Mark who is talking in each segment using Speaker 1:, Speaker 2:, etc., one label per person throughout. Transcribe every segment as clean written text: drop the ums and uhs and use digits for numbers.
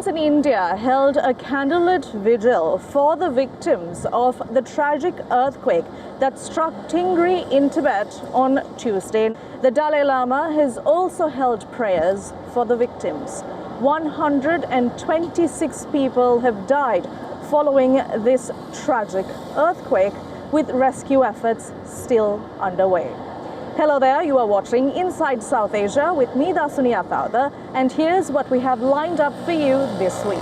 Speaker 1: Citizens in India held a candlelit vigil for the victims of the tragic earthquake that struck Tingri in Tibet on Tuesday. The Dalai Lama has also held prayers for the victims. 126 people have died following this tragic earthquake, with rescue efforts still underway. Hello there, you are watching Inside South Asia with me, Dasuni Athauda, and here's what we have lined up for you this week.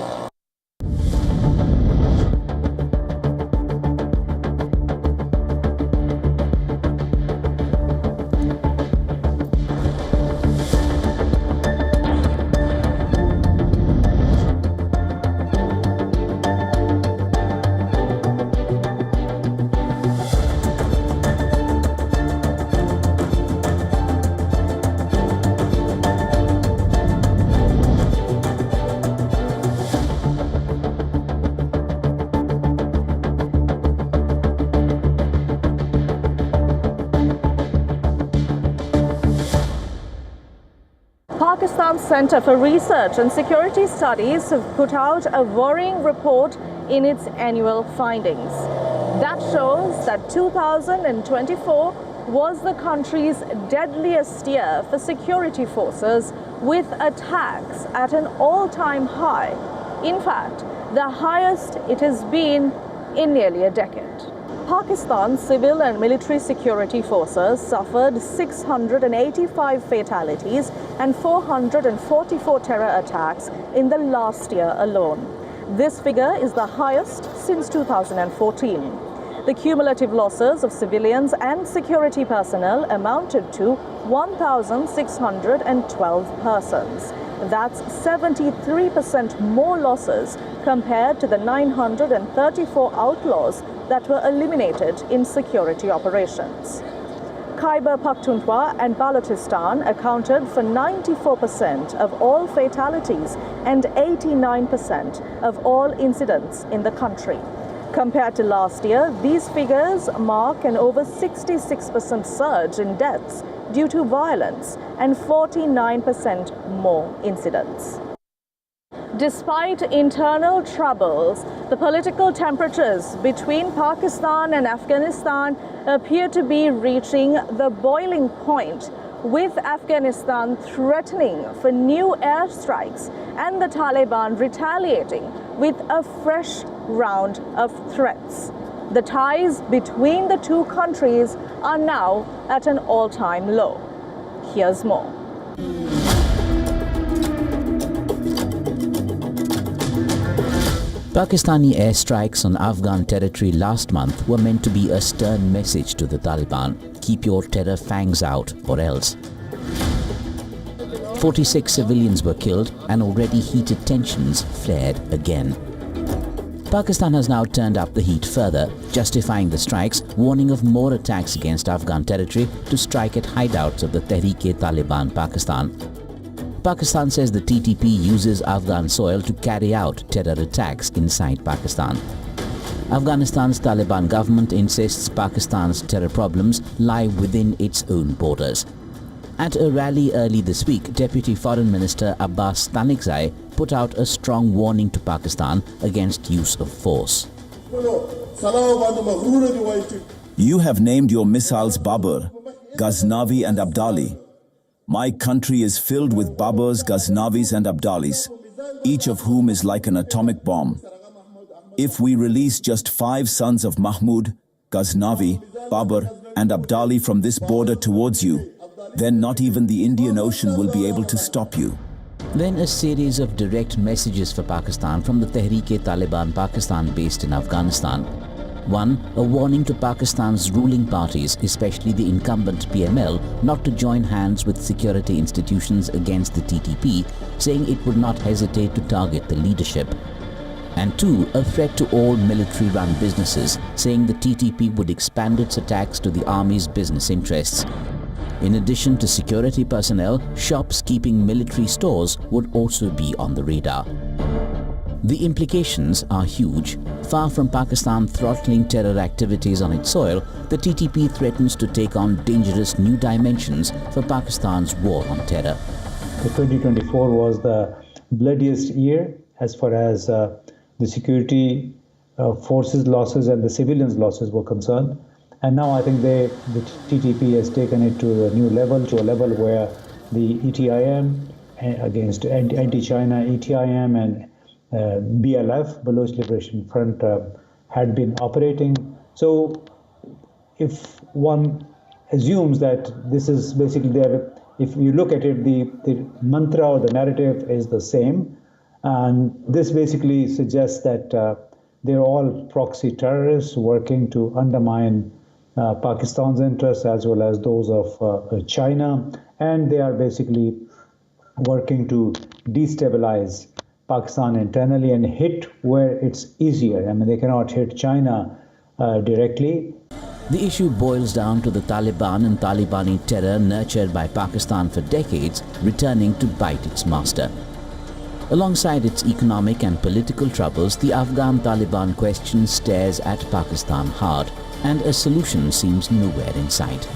Speaker 1: Pakistan's Center for Research and Security Studies have put out a worrying report in its annual findings. That shows that 2024 was the country's deadliest year for security forces, with attacks at an all-time high. In fact, the highest it has been in nearly a decade. Pakistan's civil and military security forces suffered 685 fatalities and 444 terror attacks in the last year alone. This figure is the highest since 2014. The cumulative losses of civilians and security personnel amounted to 1,612 persons. That's 73% more losses compared to the 934 outlaws that were eliminated in security operations. Khyber Pakhtunkhwa and Balochistan accounted for 94% of all fatalities and 89% of all incidents in the country. Compared to last year, these figures mark an over 66% surge in deaths due to violence and 49% more incidents. Despite internal troubles, the political temperatures between Pakistan and Afghanistan appear to be reaching the boiling point, with Afghanistan threatening for new airstrikes and the Taliban retaliating with a fresh round of threats. The ties between the two countries are now at an all-time low. Here's more.
Speaker 2: Pakistani airstrikes on Afghan territory last month were meant to be a stern message to the Taliban: keep your terror fangs out or else. 46 civilians were killed and already heated tensions flared again. Pakistan has now turned up the heat further, justifying the strikes, warning of more attacks against Afghan territory to strike at hideouts of the Tehreek-e-Taliban Pakistan. Pakistan says the TTP uses Afghan soil to carry out terror attacks inside Pakistan. Afghanistan's Taliban government insists Pakistan's terror problems lie within its own borders. At a rally early this week, Deputy Foreign Minister Abbas Tanikzai put out a strong warning to Pakistan against use of force.
Speaker 3: You have named your missiles Babur, Ghaznavi and Abdali. My country is filled with Baburs, Ghaznavis and Abdalis, each of whom is like an atomic bomb. If we release just 5 sons of Mahmud, Ghaznavi, Babur and Abdali from this border towards you, then not even the Indian Ocean will be able to stop you.
Speaker 2: Then a series of direct messages for Pakistan from the Tehreek-e-Taliban Pakistan based in Afghanistan. One, a warning to Pakistan's ruling parties, especially the incumbent PML, not to join hands with security institutions against the TTP, saying it would not hesitate to target the leadership. And two, a threat to all military-run businesses, saying the TTP would expand its attacks to the army's business interests. In addition to security personnel, shops keeping military stores would also be on the radar. The implications are huge. Far from Pakistan throttling terror activities on its soil, the TTP threatens to take on dangerous new dimensions for Pakistan's war on terror.
Speaker 4: 2024 was the bloodiest year as far as the security forces losses and the civilians losses were concerned. And now I think the TTP has taken it to a new level, to a level where the ETIM against anti-China ETIM and BLF, Baloch Liberation Front, had been operating. So if one assumes that this is basically there, if you look at it, the mantra or the narrative is the same. And this basically suggests that they're all proxy terrorists working to undermine Pakistan's interests as well as those of China. And they are basically working to destabilize Pakistan internally and hit where it's easier. I mean, they cannot hit China directly.
Speaker 2: The issue boils down to the Taliban and Talibani terror nurtured by Pakistan for decades returning to bite its master. Alongside its economic and political troubles, the Afghan Taliban question stares at Pakistan hard, and a solution seems nowhere in sight.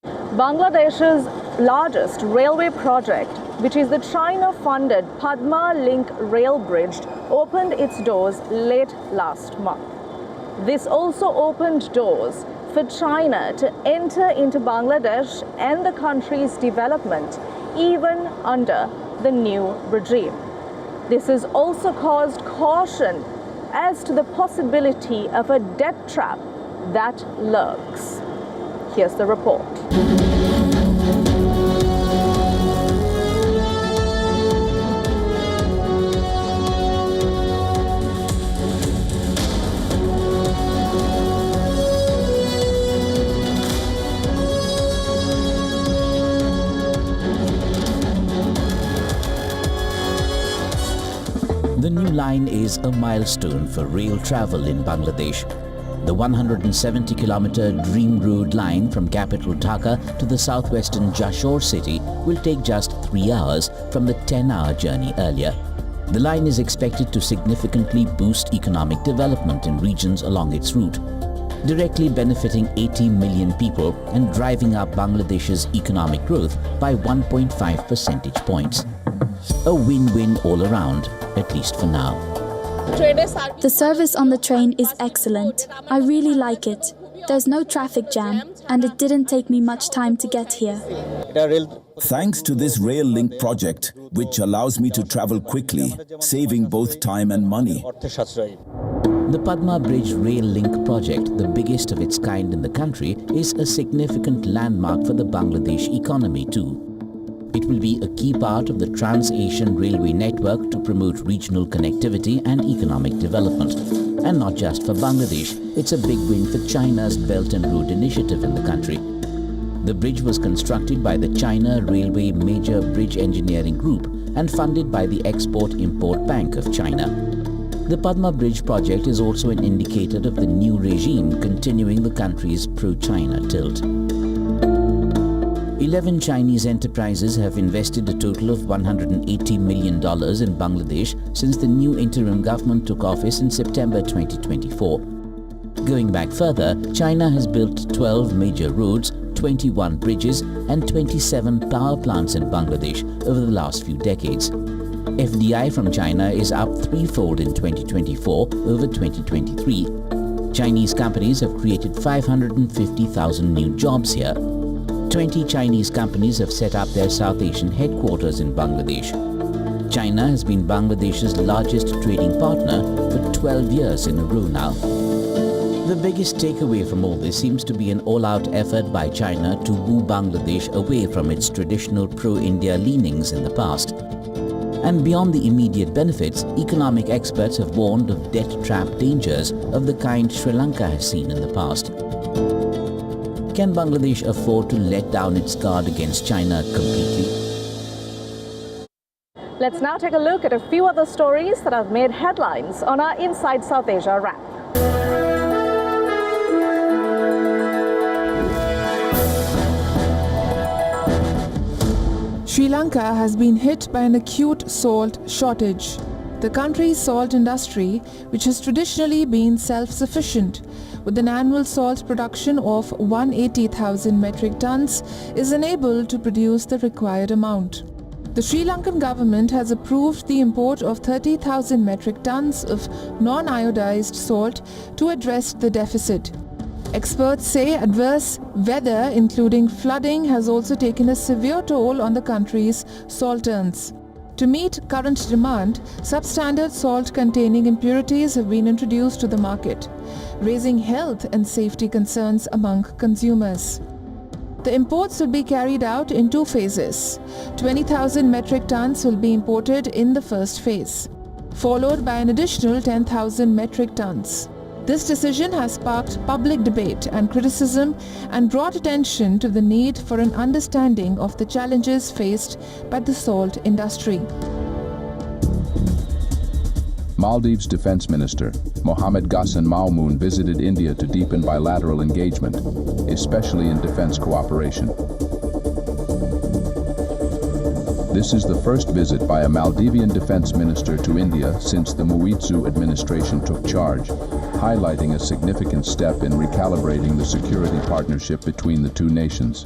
Speaker 1: Bangladesh's largest railway project, which is the China-funded Padma Link rail bridge, opened its doors late last month. This also opened doors for China to enter into Bangladesh and the country's development, even under the new regime. This has also caused caution as to the possibility of a debt trap that lurks. Here's the report.
Speaker 2: The new line is a milestone for rail travel in Bangladesh. The 170-kilometer Dream Road line from capital Dhaka to the southwestern Jashore city will take just 3 hours from the 10-hour journey earlier. The line is expected to significantly boost economic development in regions along its route, directly benefiting 80 million people and driving up Bangladesh's economic growth by 1.5 percentage points. A win-win all around, at least for now.
Speaker 5: The service on the train is excellent. I really like it. There's no traffic jam, and it didn't take me much time to get here.
Speaker 3: Thanks to this rail link project, which allows me to travel quickly, saving both time and money.
Speaker 2: The Padma Bridge Rail Link project, the biggest of its kind in the country, is a significant landmark for the Bangladesh economy too. It will be a key part of the Trans-Asian Railway network to promote regional connectivity and economic development. And not just for Bangladesh, it's a big win for China's Belt and Road Initiative in the country. The bridge was constructed by the China Railway Major Bridge Engineering Group and funded by the Export-Import Bank of China. The Padma Bridge project is also an indicator of the new regime continuing the country's pro-China tilt. 11 Chinese enterprises have invested a total of $180 million in Bangladesh since the new interim government took office in September 2024. Going back further, China has built 12 major roads, 21 bridges and 27 power plants in Bangladesh over the last few decades. FDI from China is up threefold in 2024 over 2023. Chinese companies have created 550,000 new jobs here. 20 Chinese companies have set up their South Asian headquarters in Bangladesh. China has been Bangladesh's largest trading partner for 12 years in a row now. The biggest takeaway from all this seems to be an all-out effort by China to woo Bangladesh away from its traditional pro-India leanings in the past. And beyond the immediate benefits, economic experts have warned of debt trap dangers of the kind Sri Lanka has seen in the past. Can Bangladesh afford to let down its guard against China completely?
Speaker 1: Let's now take a look at a few other stories that have made headlines on our Inside South Asia wrap.
Speaker 6: Sri Lanka has been hit by an acute salt shortage. The country's salt industry, which has traditionally been self-sufficient, with an annual salt production of 180,000 metric tons, is unable to produce the required amount. The Sri Lankan government has approved the import of 30,000 metric tons of non-iodized salt to address the deficit. Experts say adverse weather, including flooding, has also taken a severe toll on the country's salt earns. To meet current demand, substandard salt containing impurities have been introduced to the market, raising health and safety concerns among consumers. The imports will be carried out in two phases. 20,000 metric tons will be imported in the first phase, followed by an additional 10,000 metric tons. This decision has sparked public debate and criticism and brought attention to the need for an understanding of the challenges faced by the salt industry.
Speaker 7: Maldives Defense Minister Mohammed Ghassan Maomun visited India to deepen bilateral engagement, especially in defense cooperation. This is the first visit by a Maldivian defense minister to India since the Muizzu administration took charge, highlighting a significant step in recalibrating the security partnership between the two nations.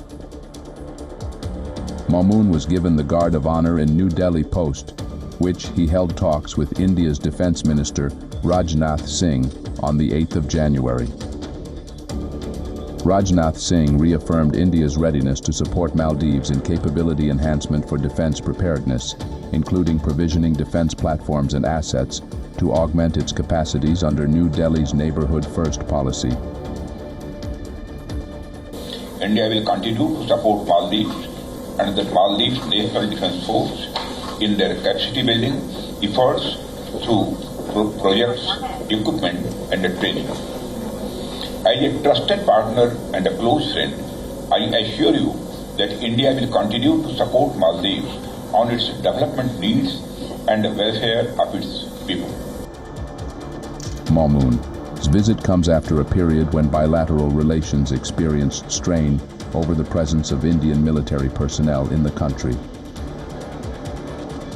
Speaker 7: Maomun was given the Guard of Honor in New Delhi Post, which he held talks with India's Defense Minister Rajnath Singh on the 8th of January. Rajnath Singh reaffirmed India's readiness to support Maldives in capability enhancement for defense preparedness, including provisioning defense platforms and assets to augment its capacities under New Delhi's Neighborhood First policy.
Speaker 8: India will continue to support Maldives and the Maldives National Defense Force in their capacity building efforts through projects, equipment and training. As a trusted partner and a close friend, I assure you that India will continue to support Maldives on its development needs and the welfare of its people.
Speaker 7: Maomun's visit comes after a period when bilateral relations experienced strain over the presence of Indian military personnel in the country.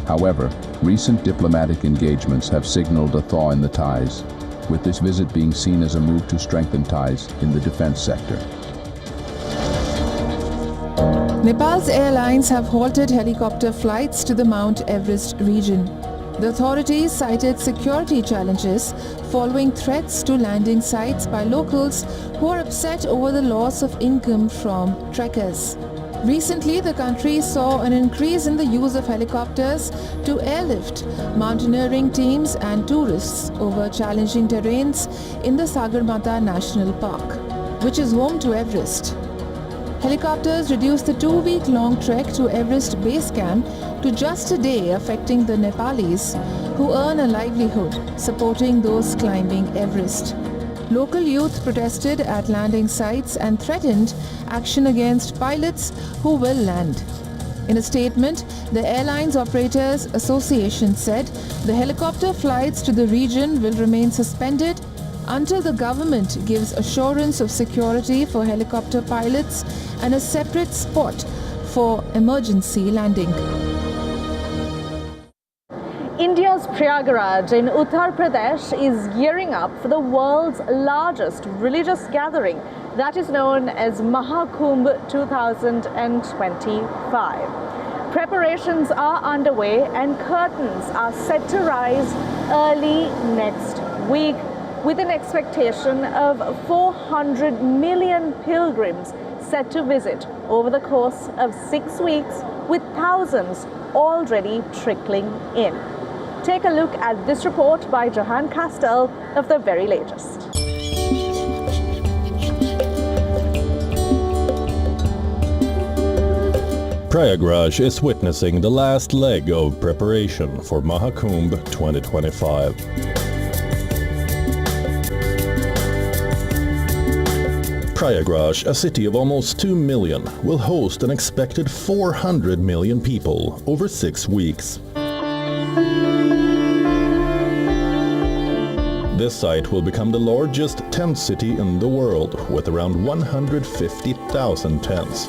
Speaker 7: However, recent diplomatic engagements have signaled a thaw in the ties, with this visit being seen as a move to strengthen ties in the defense sector.
Speaker 6: Nepal's airlines have halted helicopter flights to the Mount Everest region. The authorities cited security challenges following threats to landing sites by locals who are upset over the loss of income from trekkers. Recently, the country saw an increase in the use of helicopters to airlift mountaineering teams and tourists over challenging terrains in the Sagarmatha National Park, which is home to Everest. Helicopters reduced the 2-week-long trek to Everest Base Camp to just a day, affecting the Nepalis who earn a livelihood supporting those climbing Everest. Local youth protested at landing sites and threatened action against pilots who will land. In a statement, the Airlines Operators Association said the helicopter flights to the region will remain suspended until the government gives assurance of security for helicopter pilots and a separate spot for emergency landing.
Speaker 1: India's Prayagraj in Uttar Pradesh is gearing up for the world's largest religious gathering that is known as Maha Kumbh 2025. Preparations are underway and curtains are set to rise early next week, with an expectation of 400 million pilgrims set to visit over the course of 6 weeks, with thousands already trickling in. Take a look at this report by Johan Castell of the very latest.
Speaker 9: Prayagraj is witnessing the last leg of preparation for Maha Kumbh 2025. Prayagraj, a city of almost 2 million, will host an expected 400 million people over 6 weeks. This site will become the largest tent city in the world, with around 150,000 tents.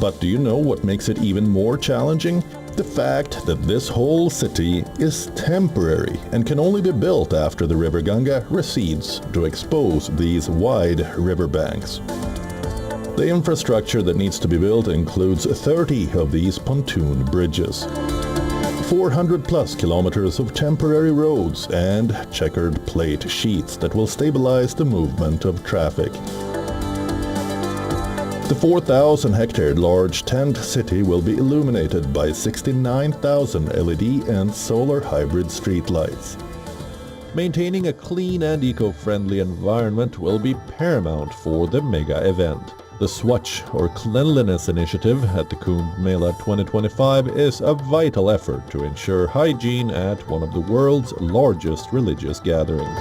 Speaker 9: But do you know what makes it even more challenging? The fact that this whole city is temporary and can only be built after the river Ganga recedes to expose these wide riverbanks. The infrastructure that needs to be built includes 30 of these pontoon bridges, 400 plus kilometers of temporary roads and checkered plate sheets that will stabilize the movement of traffic. The 4,000 hectare large tent city will be illuminated by 69,000 LED and solar hybrid streetlights. Maintaining a clean and eco-friendly environment will be paramount for the mega event. The Swachh, or Cleanliness Initiative, at the Kumbh Mela 2025 is a vital effort to ensure hygiene at one of the world's largest religious gatherings.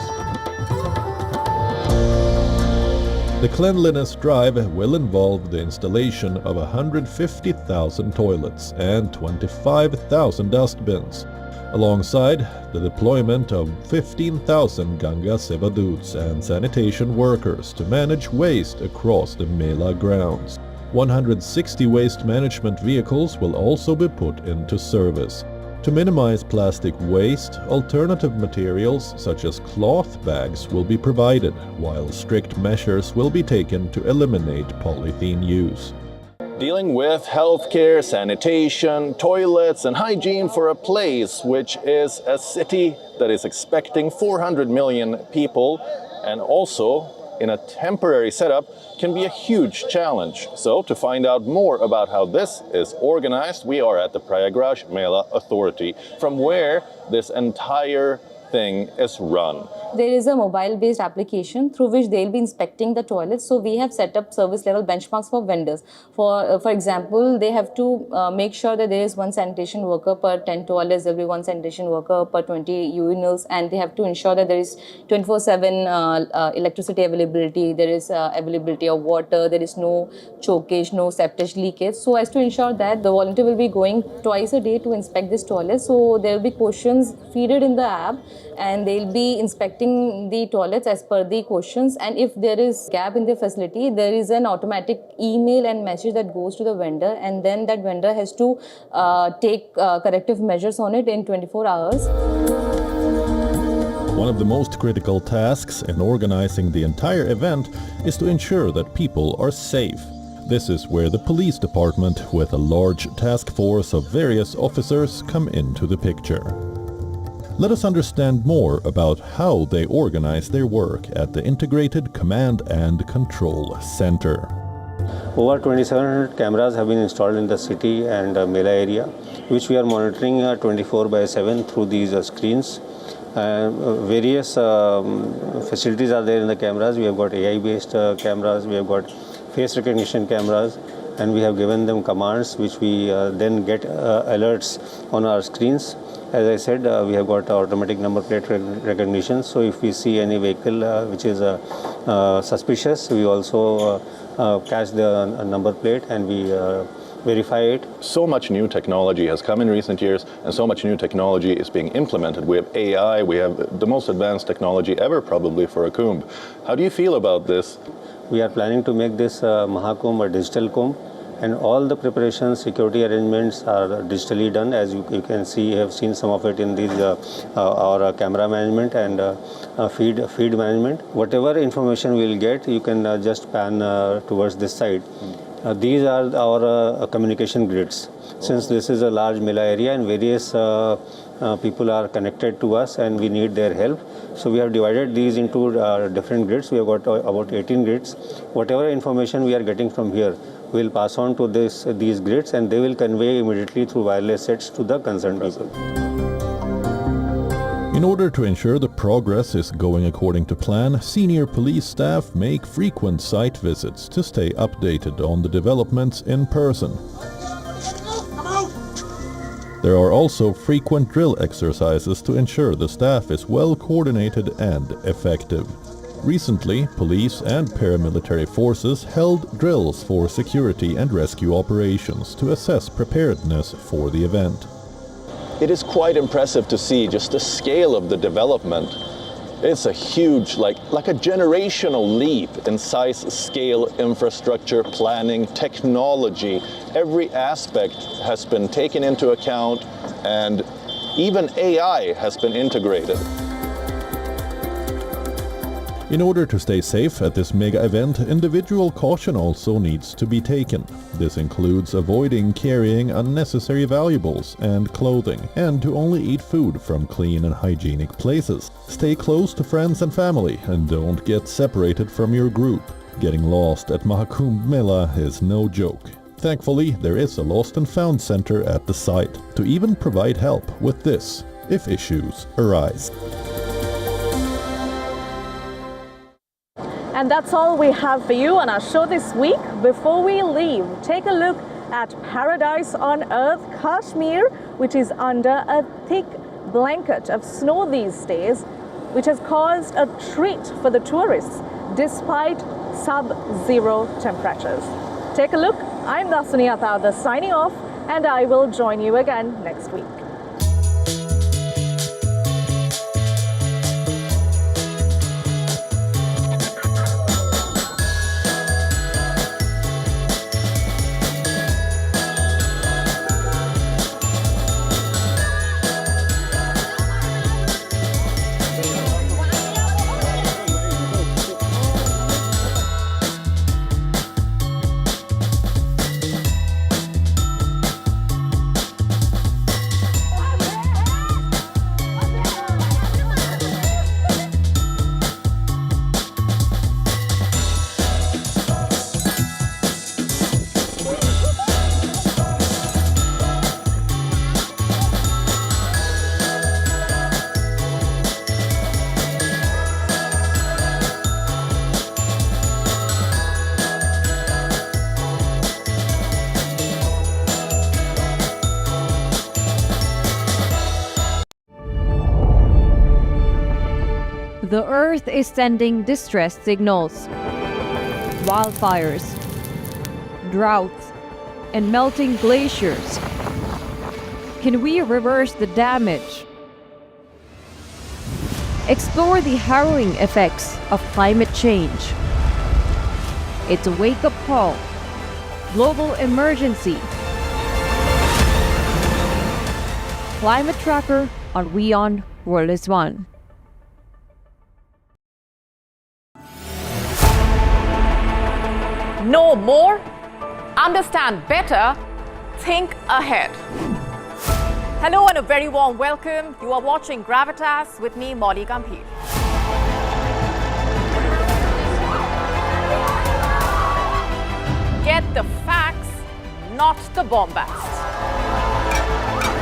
Speaker 9: The cleanliness drive will involve the installation of 150,000 toilets and 25,000 dustbins, alongside the deployment of 15,000 Ganga Sevaduts and sanitation workers to manage waste across the Mela grounds. 160 waste management vehicles will also be put into service. To minimize plastic waste, alternative materials such as cloth bags will be provided, while strict measures will be taken to eliminate polythene use.
Speaker 10: Dealing with healthcare, sanitation, toilets, and hygiene for a place which is a city that is expecting 400 million people, and also in a temporary setup, can be a huge challenge. So to find out more about how this is organized, we are at the Prayagraj Mela Authority, from where this entire thing is run.
Speaker 11: There is a mobile-based application through which they'll be inspecting the toilets. So we have set up service-level benchmarks for vendors. For example, they have to make sure that there is one sanitation worker per 10 toilets, there will be one sanitation worker per 20 urinals, and they have to ensure that there is 24/7 electricity availability, there is availability of water, there is no chokage, no septage leakage. So as to ensure that the volunteer will be going twice a day to inspect this toilet. So there will be questions feeded in the app, and they'll be inspecting the toilets as per the questions, and if there is gap in the facility, there is an automatic email and message that goes to the vendor, and then that vendor has to take corrective measures on it in 24 hours.
Speaker 9: One of the most critical tasks in organizing the entire event is to ensure that people are safe. This is where the police department, with a large task force of various officers, come into the picture. Let us understand more about how they organize their work at the Integrated Command and Control Center.
Speaker 12: Over 2,700 cameras have been installed in the city and Mela area, which we are monitoring 24/7 through these screens. Various facilities are there in the cameras. We have got AI-based cameras, we have got face recognition cameras, and we have given them commands which we then get alerts on our screens. As I said, we have got automatic number plate recognition. So if we see any vehicle which is suspicious, we also catch the number plate and we verify it.
Speaker 10: So much new technology has come in recent years, and so much new technology is being implemented. We have AI, we have the most advanced technology ever probably for a Kumbh. How do you feel about this?
Speaker 12: We are planning to make this Maha Kumbh a digital Kumbh, and all the preparations, security arrangements are digitally done. As you can see, you have seen some of it in these our camera management and feed management. Whatever information we will get, you can just pan towards this side. These are our communication grids. Since this is a large Mela area and various people are connected to us and we need their help, so we have divided these into different grids. We have got about 18 grids. Whatever information we are getting from here, we will pass on to these grids, and they will convey immediately through wireless sets to the concerned people.
Speaker 9: In order to ensure the progress is going according to plan, senior police staff make frequent site visits to stay updated on the developments in person. There are also frequent drill exercises to ensure the staff is well coordinated and effective. Recently, police and paramilitary forces held drills for security and rescue operations to assess preparedness for the event.
Speaker 10: It is quite impressive to see just the scale of the development. It's a huge, like a generational leap in size, scale, infrastructure, planning, technology. Every aspect has been taken into account, and even AI has been integrated.
Speaker 9: In order to stay safe at this mega event, individual caution also needs to be taken. This includes avoiding carrying unnecessary valuables and clothing, and to only eat food from clean and hygienic places. Stay close to friends and family, and don't get separated from your group. Getting lost at Maha Kumbh Mela is no joke. Thankfully, there is a lost and found center at the site to even provide help with this, if issues arise.
Speaker 1: And that's all we have for you on our show this week. Before we leave, take a look at paradise on earth, Kashmir, which is under a thick blanket of snow these days, which has caused a treat for the tourists despite sub-zero temperatures. Take a look. I'm Dasuni Athauda signing off, and I will join you again next week.
Speaker 13: The Earth is sending distress signals. Wildfires, droughts, and melting glaciers. Can we reverse the damage? Explore the harrowing effects of climate change. It's a wake-up call. Global emergency. Climate Tracker on WION World is One.
Speaker 14: Know more, understand better, think ahead. Hello and a very warm welcome. You are watching Gravitas with me, Molly Gambhir. Get the facts, not the bombast.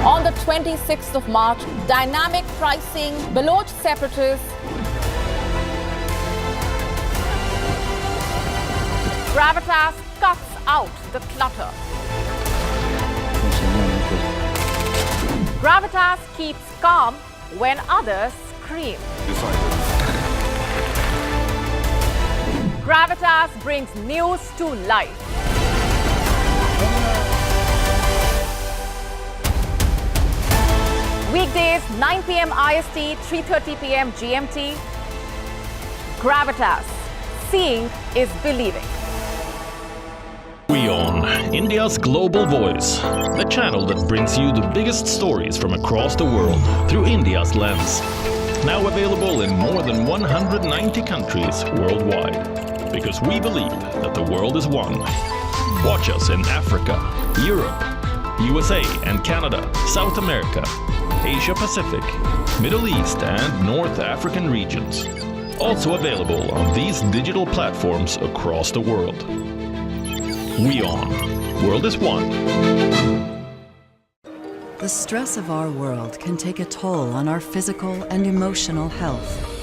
Speaker 14: On the 26th of March, dynamic pricing, Baloch separatists, Gravitas cuts out the clutter. Gravitas keeps calm when others scream. Gravitas brings news to life. Weekdays, 9 p.m. IST, 3:30 p.m. GMT. Gravitas. Seeing is believing.
Speaker 15: WION, India's global voice, the channel that brings you the biggest stories from across the world through India's lens. Now available in more than 190 countries worldwide. Because we believe that the world is one. Watch us in Africa, Europe, USA and Canada, South America, Asia Pacific, Middle East and North African regions. Also available on these digital platforms across the world. WION. World is one.
Speaker 16: The stress of our world can take a toll on our physical and emotional health.